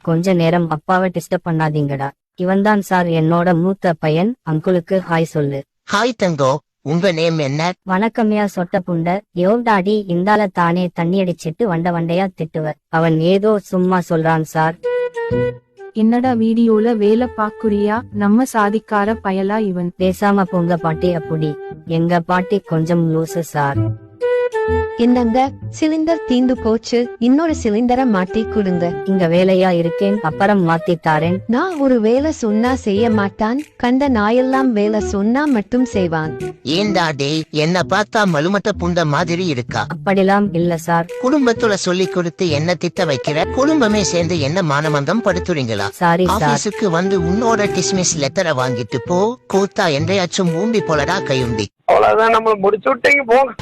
கொஞ்ச நேரம் அப்பாவை டிஸ்டர்ப் பண்ணாதீங்கடா. இவன்தான் சார் என்னோட மூத்த பையன். அங்குளுக்கு ஹாய் சொல்லு. ஹாய் தங்கோ, உங்க நேம் என்ன? வணக்கம்யா சொட்ட புண்ட. யோடாடி இந்தால தானே தண்ணி அடிச்சிட்டு வண்டையா திட்டுவர். அவன் ஏதோ சும்மா சொல்றான் சார். என்னடா வீடியோல வேலை பாக்குறியா? நம்ம சாதிக்கார பயலா இவன். பேசாம போங்க பாட்டி. அப்படி எங்க பாட்டி கொஞ்சம் லூசு சார். என்னங்க, சிலிண்டர் தீந்து போச்சு, இன்னொரு சிலிண்டரை மாட்டி கொடுங்க. இங்க வேலையா இருக்கேன், அப்புறம் மாத்தி தாரேன். நான் ஒரு வேலை சொன்னா செய்ய மாட்டான், கண்ட நாயெல்லாம் வேலை சொன்னா மட்டும் செய்வான். ஏண்டா டே, என்ன பார்த்தா மலுமட்ட புண்ட மாதிரி இருக்கா? அப்படிலாம் இல்ல சார். குடும்பத்துல சொல்லி கொடுத்து என்ன திட்ட வைக்கிற? குடும்பமே சேர்ந்து என்ன மானமந்தம் படுத்துறீங்களா? Sorry sir. ஆபீஸுக்கு வந்து உன்னோட டிஸ்மிஸ் லெட்டரை வாங்கிட்டு போ. கூத்தா என்றையாச்சும் ஊம்பி போலடா கையுண்டி. அவ்வளவுதான், நம்ம முடிச்சு விட்டீங்க போங்க.